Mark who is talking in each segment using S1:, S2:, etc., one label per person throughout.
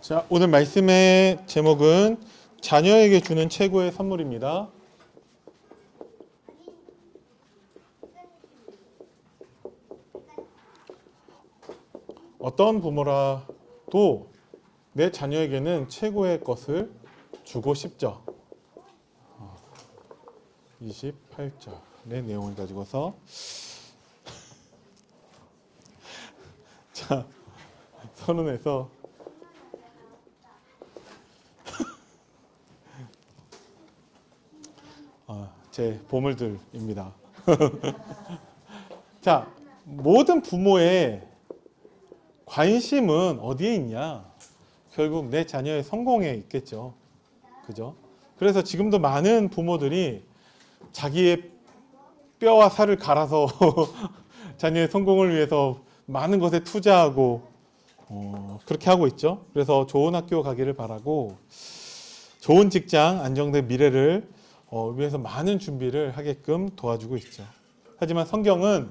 S1: 자, 오늘 말씀의 제목은 자녀에게 주는 최고의 선물입니다. 어떤 부모라도 내 자녀에게는 최고의 것을 주고 싶죠. 28절의 내용을 가지고서 자, 서론에서 제 보물들입니다. 자, 모든 부모의 관심은 어디에 있냐? 결국 내 자녀의 성공에 있겠죠. 그죠? 그래서 지금도 많은 부모들이 자기의 뼈와 살을 갈아서 자녀의 성공을 위해서 많은 것에 투자하고 그렇게 하고 있죠. 그래서 좋은 학교 가기를 바라고 좋은 직장, 안정된 미래를 위해서 많은 준비를 하게끔 도와주고 있죠. 하지만 성경은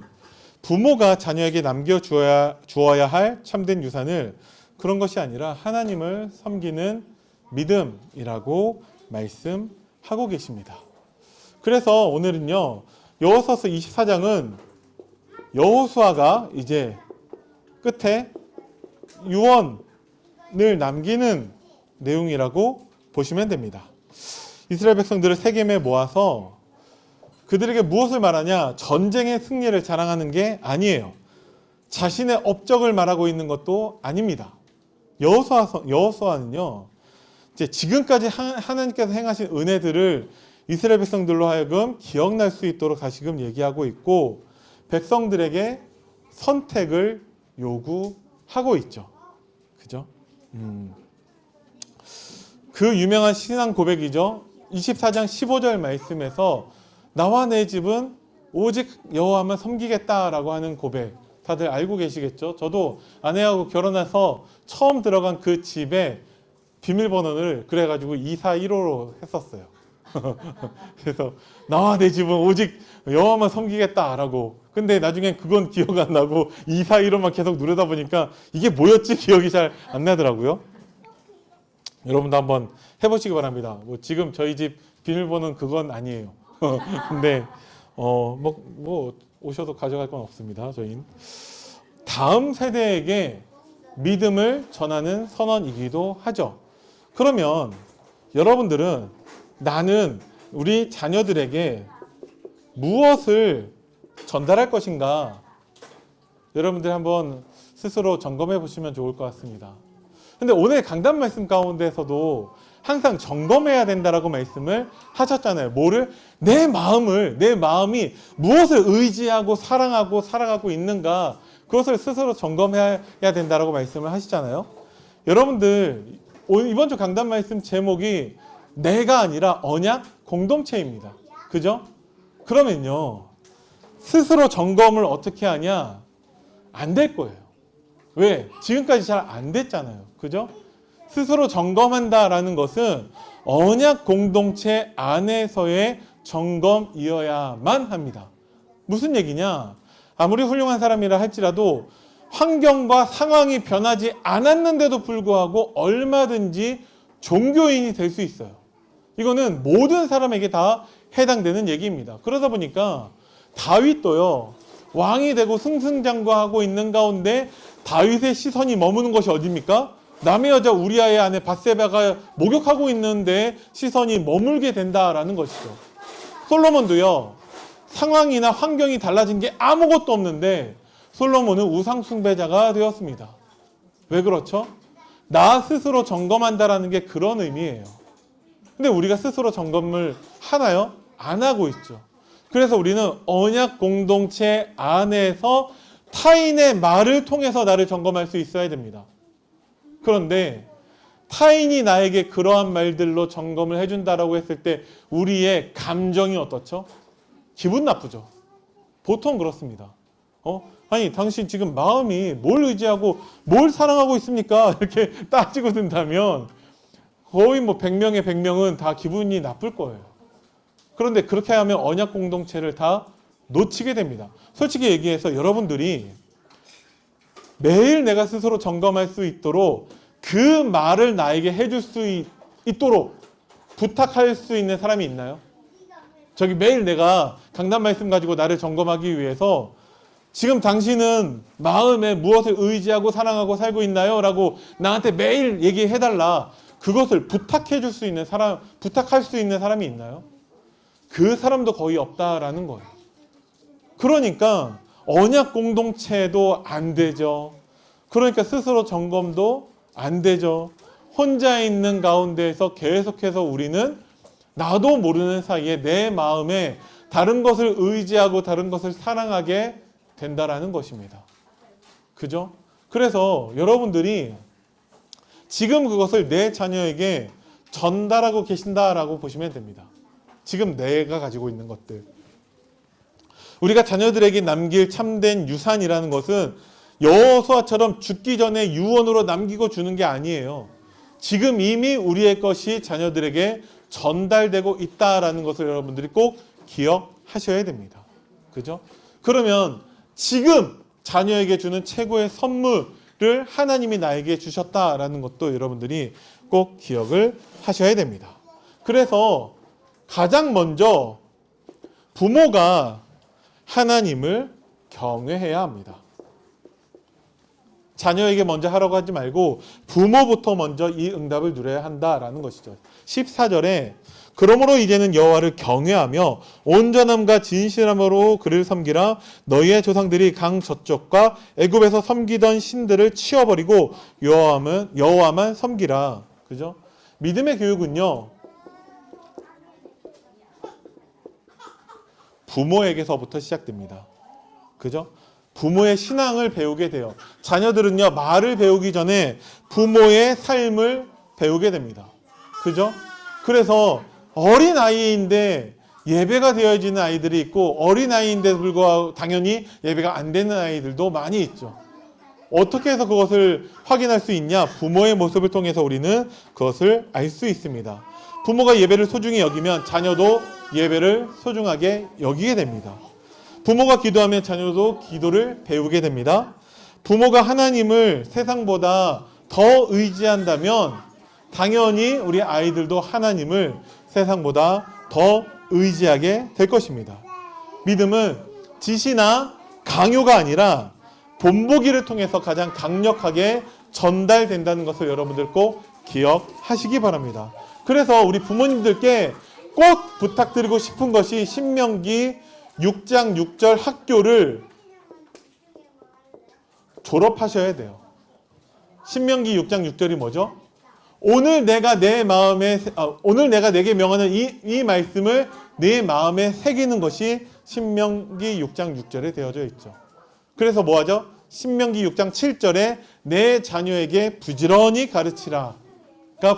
S1: 부모가 자녀에게 남겨주어야 할 참된 유산을 그런 것이 아니라 하나님을 섬기는 믿음이라고 말씀하고 계십니다. 그래서 오늘은요, 여호수아서 24장은 여호수아가 이제 끝에 유언을 남기는 내용이라고 보시면 됩니다. 이스라엘 백성들을 세겜에 모아서 그들에게 무엇을 말하냐? 전쟁의 승리를 자랑하는 게 아니에요. 자신의 업적을 말하고 있는 것도 아닙니다. 여호수아는요, 이제 지금까지 하나님께서 행하신 은혜들을 이스라엘 백성들로 하여금 기억날 수 있도록 다시금 얘기하고 있고, 백성들에게 선택을 요구하고 있죠. 그죠? 그 유명한 신앙 고백이죠. 24장 15절 말씀에서 나와 내 집은 오직 여호와만 섬기겠다라고 하는 고백, 다들 알고 계시겠죠? 저도 아내하고 결혼해서 처음 들어간 그 집에 비밀번호를 그래가지고 2415로 했었어요. 그래서 나와 내 집은 오직 여호와만 섬기겠다라고. 근데 나중엔 그건 기억 안 나고 2415만 계속 누르다 보니까 이게 뭐였지? 기억이 잘 안 나더라고요. 여러분도 한번 해보시기 바랍니다. 뭐 지금 저희 집 비밀번호는 그건 아니에요. 근데 뭐 오셔도 가져갈 건 없습니다. 저희는 다음 세대에게 믿음을 전하는 선언이기도 하죠. 그러면 여러분들은 나는 우리 자녀들에게 무엇을 전달할 것인가? 여러분들 한번 스스로 점검해 보시면 좋을 것 같습니다. 근데 오늘 강단 말씀 가운데서도 항상 점검해야 된다라고 말씀을 하셨잖아요. 뭐를? 내 마음이 무엇을 의지하고 사랑하고 살아가고 있는가, 그것을 스스로 점검해야 된다라고 말씀을 하시잖아요. 여러분들 이번 주 강단 말씀 제목이 내가 아니라 언약 공동체입니다. 그죠? 그러면요, 스스로 점검을 어떻게 하냐? 안 될 거예요. 왜? 지금까지 잘 안 됐잖아요. 그죠? 스스로 점검한다라는 것은 언약 공동체 안에서의 점검이어야만 합니다. 무슨 얘기냐? 아무리 훌륭한 사람이라 할지라도 환경과 상황이 변하지 않았는데도 불구하고 얼마든지 종교인이 될 수 있어요. 이거는 모든 사람에게 다 해당되는 얘기입니다. 그러다 보니까 다윗도요, 왕이 되고 승승장구하고 있는 가운데 다윗의 시선이 머무는 것이 어디입니까? 남의 여자 우리아의 아내 밧세바가 목욕하고 있는데 시선이 머물게 된다라는 것이죠. 솔로몬도요, 상황이나 환경이 달라진 게 아무것도 없는데 솔로몬은 우상 숭배자가 되었습니다. 왜 그렇죠? 나 스스로 점검한다라는 게 그런 의미예요. 근데 우리가 스스로 점검을 하나요? 안 하고 있죠. 그래서 우리는 언약 공동체 안에서 타인의 말을 통해서 나를 점검할 수 있어야 됩니다. 그런데 타인이 나에게 그러한 말들로 점검을 해준다라고 했을 때 우리의 감정이 어떻죠? 기분 나쁘죠. 보통 그렇습니다. 아니 당신 지금 마음이 뭘 의지하고 뭘 사랑하고 있습니까? 이렇게 따지고 든다면 거의 뭐 100명의 100명은 다 기분이 나쁠 거예요. 그런데 그렇게 하면 언약 공동체를 다 놓치게 됩니다. 솔직히 얘기해서 여러분들이 매일 내가 스스로 점검할 수 있도록 그 말을 나에게 해줄 수 있도록 부탁할 수 있는 사람이 있나요? 저기 매일 내가 강단 말씀 가지고 나를 점검하기 위해서 지금 당신은 마음에 무엇을 의지하고 사랑하고 살고 있나요? 라고 나한테 매일 얘기해달라. 그것을 부탁해 줄 수 있는 사람, 부탁할 수 있는 사람이 있나요? 그 사람도 거의 없다라는 거예요. 그러니까 언약 공동체도 안 되죠. 그러니까 스스로 점검도 안 되죠. 혼자 있는 가운데에서 계속해서 우리는 나도 모르는 사이에 내 마음에 다른 것을 의지하고 다른 것을 사랑하게 된다라는 것입니다. 그죠? 그래서 여러분들이 지금 그것을 내 자녀에게 전달하고 계신다라고 보시면 됩니다. 지금 내가 가지고 있는 것들. 우리가 자녀들에게 남길 참된 유산이라는 것은 여호수아처럼 죽기 전에 유언으로 남기고 주는 게 아니에요. 지금 이미 우리의 것이 자녀들에게 전달되고 있다라는 것을 여러분들이 꼭 기억하셔야 됩니다. 그죠? 그러면 지금 자녀에게 주는 최고의 선물을 하나님이 나에게 주셨다라는 것도 여러분들이 꼭 기억을 하셔야 됩니다. 그래서 가장 먼저 부모가 하나님을 경외해야 합니다. 자녀에게 먼저 하라고 하지 말고 부모부터 먼저 이 응답을 누려야 한다라는 것이죠. 14절에 그러므로 이제는 여호와를 경외하며 온전함과 진실함으로 그를 섬기라. 너희의 조상들이 강 저쪽과 애굽에서 섬기던 신들을 치워버리고 여호와만 섬기라. 그죠? 믿음의 교육은요, 부모에게서부터 시작됩니다. 그죠? 부모의 신앙을 배우게 돼요. 자녀들은요, 말을 배우기 전에 부모의 삶을 배우게 됩니다. 그죠? 그래서 어린 아이인데 예배가 되어지는 아이들이 있고 어린 아이인데 불구하고 당연히 예배가 안 되는 아이들도 많이 있죠. 어떻게 해서 그것을 확인할 수 있냐? 부모의 모습을 통해서 우리는 그것을 알 수 있습니다. 부모가 예배를 소중히 여기면 자녀도 예배를 소중하게 여기게 됩니다. 부모가 기도하면 자녀도 기도를 배우게 됩니다. 부모가 하나님을 세상보다 더 의지한다면 당연히 우리 아이들도 하나님을 세상보다 더 의지하게 될 것입니다. 믿음은 지시나 강요가 아니라 본보기를 통해서 가장 강력하게 전달된다는 것을 여러분들 꼭 기억하시기 바랍니다. 그래서 우리 부모님들께 꼭 부탁드리고 싶은 것이 신명기 6장 6절 학교를 졸업하셔야 돼요. 신명기 6장 6절이 뭐죠? 오늘 내가 내게 명하는 이 말씀을 내 마음에 새기는 것이 신명기 6장 6절에 되어져 있죠. 그래서 뭐하죠? 신명기 6장 7절에 내 자녀에게 부지런히 가르치라가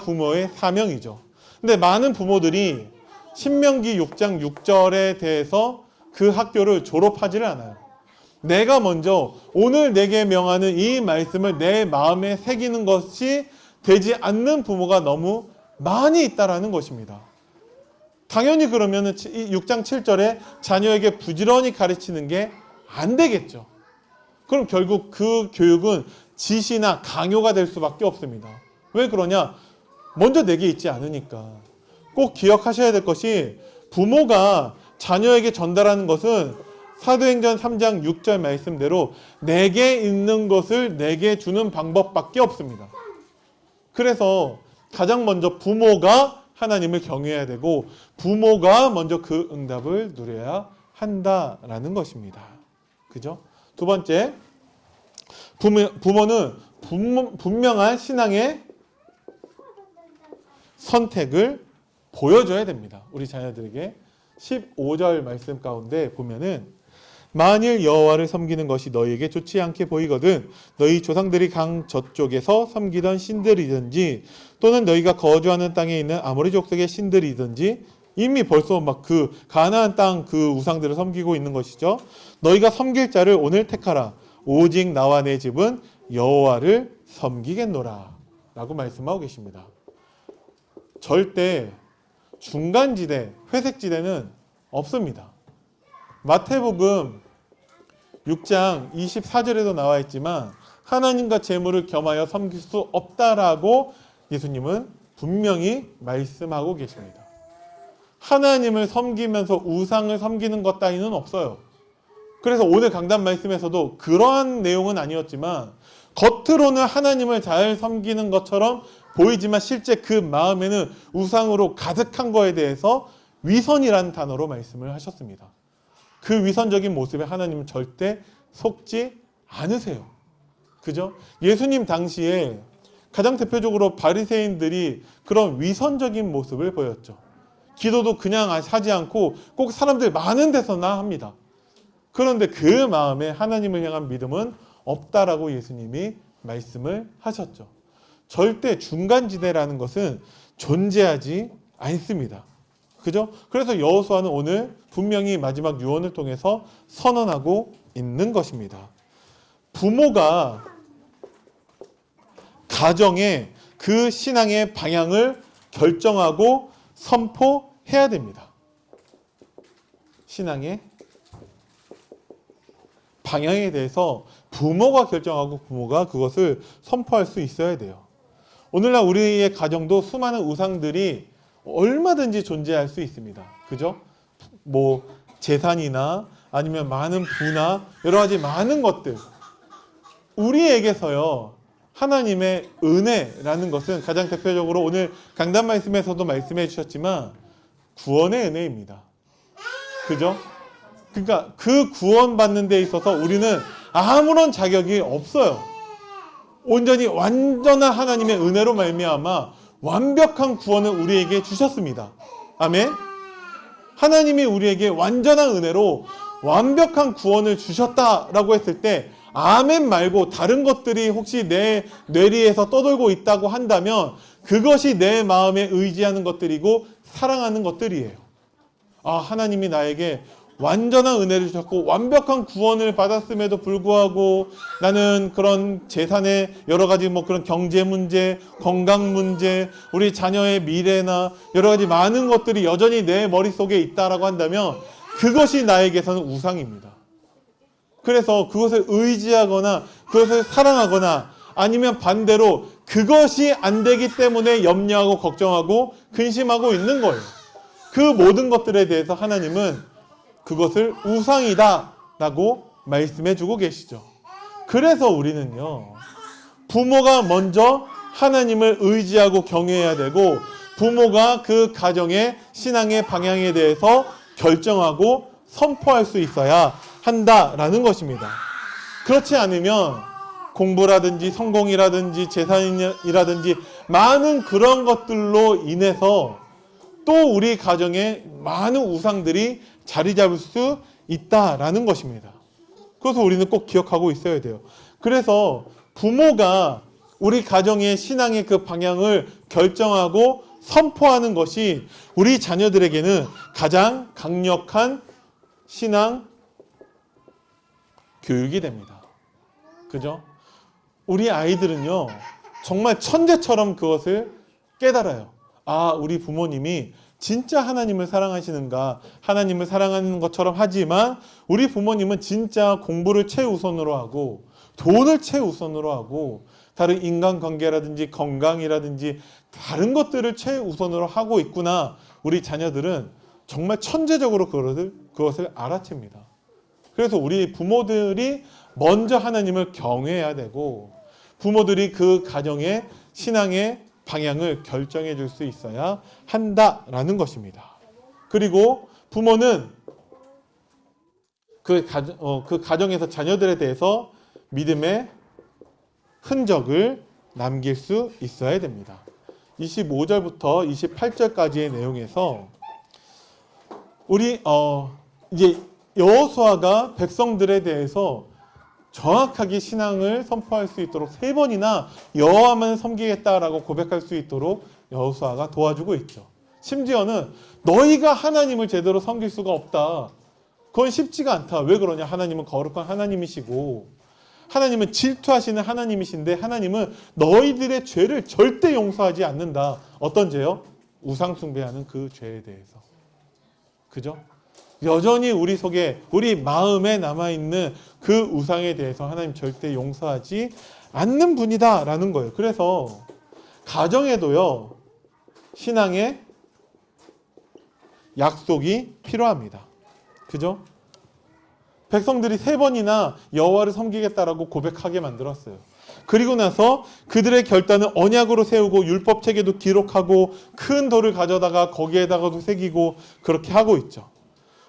S1: 부모의 사명이죠. 근데 많은 부모들이 신명기 6장 6절에 대해서 그 학교를 졸업하지를 않아요. 내가 먼저 오늘 내게 명하는 이 말씀을 내 마음에 새기는 것이 되지 않는 부모가 너무 많이 있다라는 것입니다. 당연히 그러면 6장 7절에 자녀에게 부지런히 가르치는 게 안 되겠죠. 그럼 결국 그 교육은 지시나 강요가 될 수밖에 없습니다. 왜 그러냐? 먼저 내게 있지 않으니까. 꼭 기억하셔야 될 것이 부모가 자녀에게 전달하는 것은 사도행전 3장 6절 말씀대로 내게 있는 것을 내게 주는 방법밖에 없습니다. 그래서 가장 먼저 부모가 하나님을 경외해야 되고 부모가 먼저 그 응답을 누려야 한다라는 것입니다. 그죠? 두 번째, 부모는 분명한 신앙의 선택을 보여줘야 됩니다. 우리 자녀들에게 15절 말씀 가운데 보면은 만일 여호와를 섬기는 것이 너희에게 좋지 않게 보이거든 너희 조상들이 강 저쪽에서 섬기던 신들이든지 또는 너희가 거주하는 땅에 있는 아모리 족속의 신들이든지 이미 벌써 막 그 가나안 땅 그 우상들을 섬기고 있는 것이죠. 너희가 섬길 자를 오늘 택하라. 오직 나와 내 집은 여호와를 섬기겠노라 라고 말씀하고 계십니다. 절대 중간지대, 회색지대는 없습니다. 마태복음 6장 24절에도 나와 있지만 하나님과 재물을 겸하여 섬길 수 없다라고 예수님은 분명히 말씀하고 계십니다. 하나님을 섬기면서 우상을 섬기는 것 따위는 없어요. 그래서 오늘 강단 말씀에서도 그러한 내용은 아니었지만 겉으로는 하나님을 잘 섬기는 것처럼 보이지만 실제 그 마음에는 우상으로 가득한 거에 대해서 위선이라는 단어로 말씀을 하셨습니다. 그 위선적인 모습에 하나님은 절대 속지 않으세요. 그죠? 예수님 당시에 가장 대표적으로 바리새인들이 그런 위선적인 모습을 보였죠. 기도도 그냥 하지 않고 꼭 사람들 많은 데서나 합니다. 그런데 그 마음에 하나님을 향한 믿음은 없다라고 예수님이 말씀을 하셨죠. 절대 중간지대라는 것은 존재하지 않습니다. 그죠? 그래서 여호수아는 오늘 분명히 마지막 유언을 통해서 선언하고 있는 것입니다. 부모가 가정의 그 신앙의 방향을 결정하고 선포해야 됩니다. 신앙의 방향에 대해서 부모가 결정하고 부모가 그것을 선포할 수 있어야 돼요. 오늘날 우리의 가정도 수많은 우상들이 얼마든지 존재할 수 있습니다. 그죠? 뭐 재산이나 아니면 많은 부나 여러 가지 많은 것들. 우리에게서요, 하나님의 은혜라는 것은 가장 대표적으로 오늘 강단 말씀에서도 말씀해 주셨지만 구원의 은혜입니다. 그죠? 그러니까 그 구원받는 데 있어서 우리는 아무런 자격이 없어요. 온전히 완전한 하나님의 은혜로 말미암아 완벽한 구원을 우리에게 주셨습니다. 아멘. 하나님이 우리에게 완전한 은혜로 완벽한 구원을 주셨다라고 했을 때 아멘 말고 다른 것들이 혹시 내 뇌리에서 떠돌고 있다고 한다면 그것이 내 마음에 의지하는 것들이고 사랑하는 것들이에요. 아, 하나님이 나에게 완전한 은혜를 주셨고 완벽한 구원을 받았음에도 불구하고 나는 그런 재산의 여러 가지 뭐 그런 경제 문제, 건강 문제, 우리 자녀의 미래나 여러 가지 많은 것들이 여전히 내 머릿속에 있다라고 한다면 그것이 나에게서는 우상입니다. 그래서 그것을 의지하거나 그것을 사랑하거나 아니면 반대로 그것이 안 되기 때문에 염려하고 걱정하고 근심하고 있는 거예요. 그 모든 것들에 대해서 하나님은 그것을 우상이다 라고 말씀해 주고 계시죠. 그래서 우리는요, 부모가 먼저 하나님을 의지하고 경외해야 되고 부모가 그 가정의 신앙의 방향에 대해서 결정하고 선포할 수 있어야 한다라는 것입니다. 그렇지 않으면 공부라든지 성공이라든지 재산이라든지 많은 그런 것들로 인해서 또 우리 가정에 많은 우상들이 자리 잡을 수 있다라는 것입니다. 그래서 우리는 꼭 기억하고 있어야 돼요. 그래서 부모가 우리 가정의 신앙의 그 방향을 결정하고 선포하는 것이 우리 자녀들에게는 가장 강력한 신앙 교육이 됩니다. 그죠? 우리 아이들은요, 정말 천재처럼 그것을 깨달아요. 아, 우리 부모님이 진짜 하나님을 사랑하시는가, 하나님을 사랑하는 것처럼 하지만 우리 부모님은 진짜 공부를 최우선으로 하고 돈을 최우선으로 하고 다른 인간관계라든지 건강이라든지 다른 것들을 최우선으로 하고 있구나. 우리 자녀들은 정말 천재적으로 그것을 알아챕니다. 그래서 우리 부모들이 먼저 하나님을 경외해야 되고 부모들이 그 가정의 신앙의 방향을 결정해 줄 수 있어야 한다라는 것입니다. 그리고 부모는 그 가정에서 자녀들에 대해서 믿음의 흔적을 남길 수 있어야 됩니다. 25절부터 28절까지의 내용에서 우리 이제 여호수아가 백성들에 대해서 정확하게 신앙을 선포할 수 있도록 3번이나 여호와만 섬기겠다라고 고백할 수 있도록 여호수아가 도와주고 있죠. 심지어는 너희가 하나님을 제대로 섬길 수가 없다. 그건 쉽지가 않다. 왜 그러냐? 하나님은 거룩한 하나님이시고 하나님은 질투하시는 하나님이신데 하나님은 너희들의 죄를 절대 용서하지 않는다. 어떤 죄요? 우상 숭배하는 그 죄에 대해서. 그죠? 여전히 우리 속에, 우리 마음에 남아있는 그 우상에 대해서 하나님 절대 용서하지 않는 분이다라는 거예요. 그래서 가정에도요, 신앙의 약속이 필요합니다. 그죠? 백성들이 3번이나 여호와를 섬기겠다라고 고백하게 만들었어요. 그리고 나서 그들의 결단을 언약으로 세우고 율법책에도 기록하고 큰 돌을 가져다가 거기에다가도 새기고 그렇게 하고 있죠.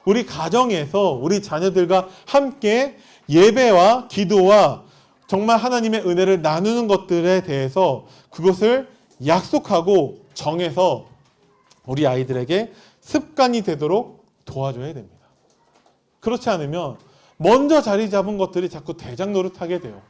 S1: 우리 가정에서 우리 자녀들과 함께 예배와 기도와 정말 하나님의 은혜를 나누는 것들에 대해서 그것을 약속하고 정해서 우리 아이들에게 습관이 되도록 도와줘야 됩니다. 그렇지 않으면 먼저 자리 잡은 것들이 자꾸 대장 노릇하게 돼요.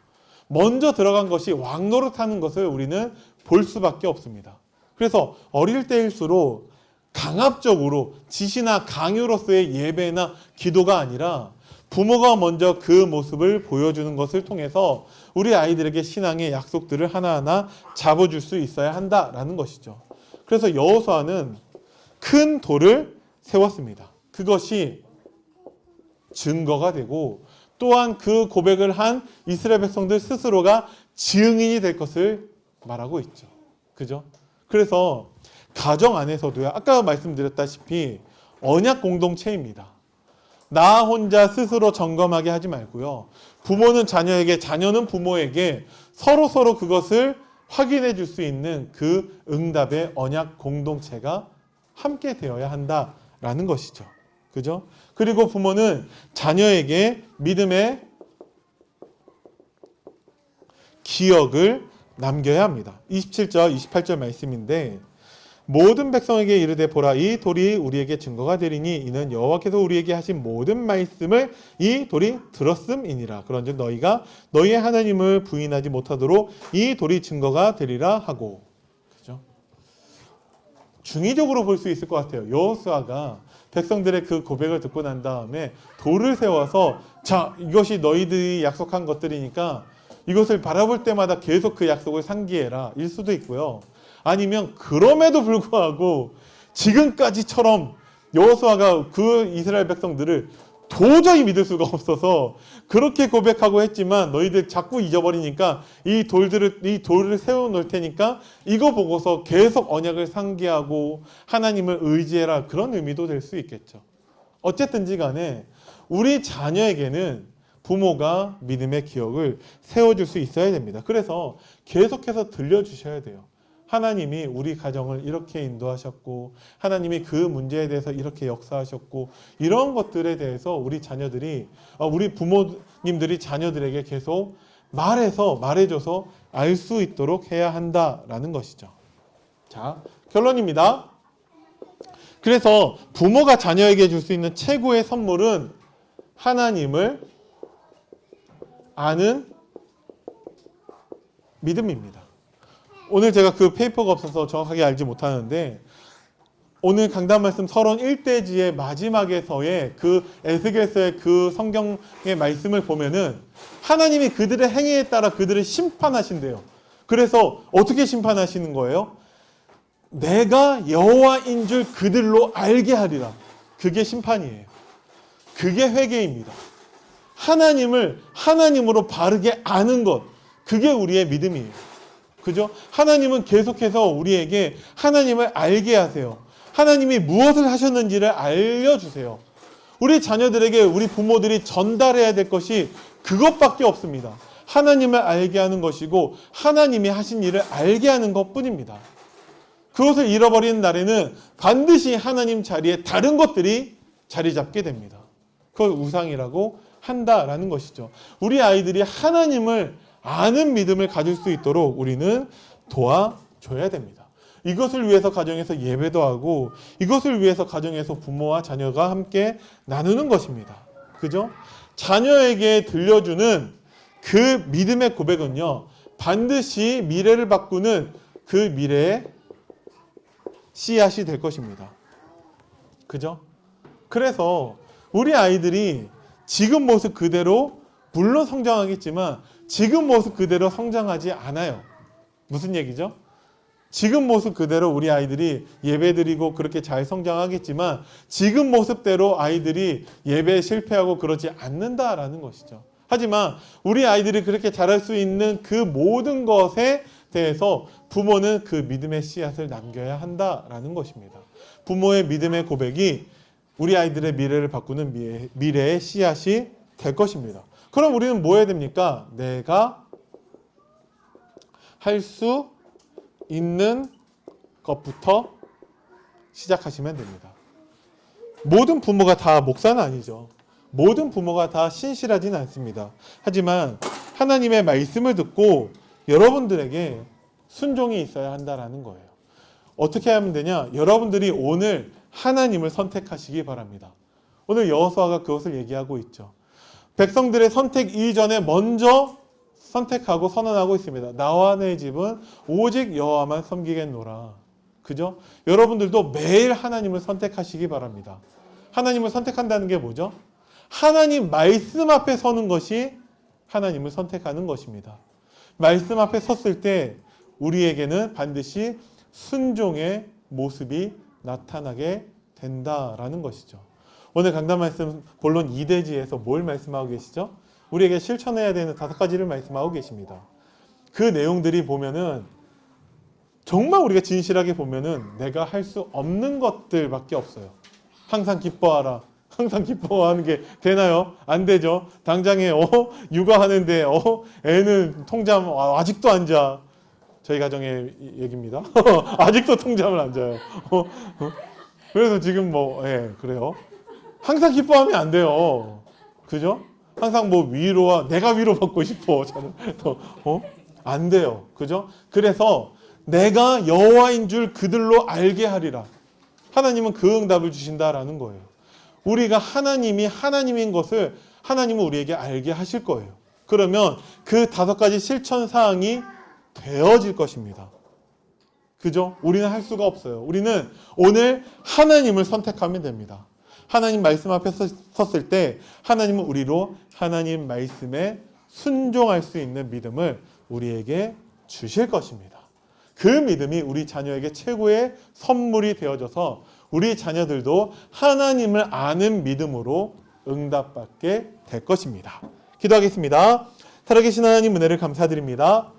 S1: 먼저 들어간 것이 왕 노릇하는 것을 우리는 볼 수밖에 없습니다. 그래서 어릴 때일수록 강압적으로 지시나 강요로서의 예배나 기도가 아니라 부모가 먼저 그 모습을 보여주는 것을 통해서 우리 아이들에게 신앙의 약속들을 하나하나 잡아줄 수 있어야 한다라는 것이죠. 그래서 여호수아는 큰 돌을 세웠습니다. 그것이 증거가 되고 또한 그 고백을 한 이스라엘 백성들 스스로가 증인이 될 것을 말하고 있죠. 그죠? 그래서 가정 안에서도요, 아까 말씀드렸다시피 언약 공동체입니다. 나 혼자 스스로 점검하게 하지 말고요. 부모는 자녀에게, 자녀는 부모에게 서로 그것을 확인해 줄 수 있는 그 응답의 언약 공동체가 함께 되어야 한다라는 것이죠. 그죠? 그리고 부모는 자녀에게 믿음의 기억을 남겨야 합니다. 27절, 28절 말씀인데 모든 백성에게 이르되 보라 이 돌이 우리에게 증거가 되리니 이는 여호와께서 우리에게 하신 모든 말씀을 이 돌이 들었음이니라. 그런즉 너희가 너희의 하나님을 부인하지 못하도록 이 돌이 증거가 되리라 하고. 그죠? 중의적으로 볼 수 있을 것 같아요. 여호수아가 백성들의 그 고백을 듣고 난 다음에 돌을 세워서 자, 이것이 너희들이 약속한 것들이니까 이것을 바라볼 때마다 계속 그 약속을 상기해라 일 수도 있고요. 아니면 그럼에도 불구하고 지금까지처럼 여호수아가 그 이스라엘 백성들을 도저히 믿을 수가 없어서 그렇게 고백하고 했지만 너희들 자꾸 잊어버리니까 이 돌을 세워 놓을 테니까 이거 보고서 계속 언약을 상기하고 하나님을 의지해라, 그런 의미도 될 수 있겠죠. 어쨌든지 간에 우리 자녀에게는 부모가 믿음의 기억을 세워줄 수 있어야 됩니다. 그래서 계속해서 들려주셔야 돼요. 하나님이 우리 가정을 이렇게 인도하셨고 하나님이 그 문제에 대해서 이렇게 역사하셨고 이런 것들에 대해서 우리 자녀들이 우리 부모님들이 자녀들에게 계속 말해줘서 알 수 있도록 해야 한다라는 것이죠. 자, 결론입니다. 그래서 부모가 자녀에게 줄 수 있는 최고의 선물은 하나님을 아는 믿음입니다. 오늘 제가 그 페이퍼가 없어서 정확하게 알지 못하는데 오늘 강단 말씀 서론 1대지의 마지막에서의 그 에스겔서의 그 성경의 말씀을 보면은 하나님이 그들의 행위에 따라 그들을 심판하신대요. 그래서 어떻게 심판하시는 거예요? 내가 여호와인 줄 그들로 알게 하리라. 그게 심판이에요. 그게 회개입니다. 하나님을 하나님으로 바르게 아는 것, 그게 우리의 믿음이에요. 그죠? 하나님은 계속해서 우리에게 하나님을 알게 하세요. 하나님이 무엇을 하셨는지를 알려주세요. 우리 자녀들에게 우리 부모들이 전달해야 될 것이 그것밖에 없습니다. 하나님을 알게 하는 것이고 하나님이 하신 일을 알게 하는 것뿐입니다. 그것을 잃어버리는 날에는 반드시 하나님 자리에 다른 것들이 자리 잡게 됩니다. 그걸 우상이라고 한다라는 것이죠. 우리 아이들이 하나님을 아는 믿음을 가질 수 있도록 우리는 도와줘야 됩니다. 이것을 위해서 가정에서 예배도 하고 이것을 위해서 가정에서 부모와 자녀가 함께 나누는 것입니다. 그죠? 자녀에게 들려주는 그 믿음의 고백은요, 반드시 미래를 바꾸는 그 미래의 씨앗이 될 것입니다. 그죠? 그래서 우리 아이들이 지금 모습 그대로 물론 성장하겠지만 지금 모습 그대로 성장하지 않아요. 무슨 얘기죠? 지금 모습 그대로 우리 아이들이 예배드리고 그렇게 잘 성장하겠지만 지금 모습대로 아이들이 예배에 실패하고 그러지 않는다라는 것이죠. 하지만 우리 아이들이 그렇게 잘할 수 있는 그 모든 것에 대해서 부모는 그 믿음의 씨앗을 남겨야 한다라는 것입니다. 부모의 믿음의 고백이 우리 아이들의 미래를 바꾸는 미래의 씨앗이 될 것입니다. 그럼 우리는 뭐 해야 됩니까? 내가 할 수 있는 것부터 시작하시면 됩니다. 모든 부모가 다 목사는 아니죠. 모든 부모가 다 신실하진 않습니다. 하지만 하나님의 말씀을 듣고 여러분들에게 순종이 있어야 한다는 거예요. 어떻게 하면 되냐? 여러분들이 오늘 하나님을 선택하시기 바랍니다. 오늘 여호수아가 그것을 얘기하고 있죠. 백성들의 선택 이전에 먼저 선택하고 선언하고 있습니다. 나와 내 집은 오직 여호와만 섬기겠노라. 그죠? 여러분들도 매일 하나님을 선택하시기 바랍니다. 하나님을 선택한다는 게 뭐죠? 하나님 말씀 앞에 서는 것이 하나님을 선택하는 것입니다. 말씀 앞에 섰을 때 우리에게는 반드시 순종의 모습이 나타나게 된다라는 것이죠. 오늘 강단 말씀 본론 2대지에서 뭘 말씀하고 계시죠? 우리에게 실천해야 되는 5가지를 말씀하고 계십니다. 그 내용들이 보면은 정말 우리가 진실하게 보면은 내가 할 수 없는 것들밖에 없어요. 항상 기뻐하라. 항상 기뻐하는 게 되나요? 안 되죠. 당장에 육아하는데 애는 통잠 아직도 안 자. 저희 가정의 얘기입니다. 아직도 통잠을 안 자요. 그래서 지금 그래요. 항상 기뻐하면 안 돼요. 그죠? 항상 위로와 내가 위로받고 싶어. 저는 안 돼요. 그죠? 그래서 내가 여호와인 줄 그들로 알게 하리라. 하나님은 그 응답을 주신다라는 거예요. 우리가 하나님이 하나님인 것을 하나님은 우리에게 알게 하실 거예요. 그러면 그 5가지 실천 사항이 되어질 것입니다. 그죠? 우리는 할 수가 없어요. 우리는 오늘 하나님을 선택하면 됩니다. 하나님 말씀 앞에 섰을 때 하나님은 우리로 하나님 말씀에 순종할 수 있는 믿음을 우리에게 주실 것입니다. 그 믿음이 우리 자녀에게 최고의 선물이 되어져서 우리 자녀들도 하나님을 아는 믿음으로 응답받게 될 것입니다. 기도하겠습니다. 살아계신 하나님 은혜를 감사드립니다.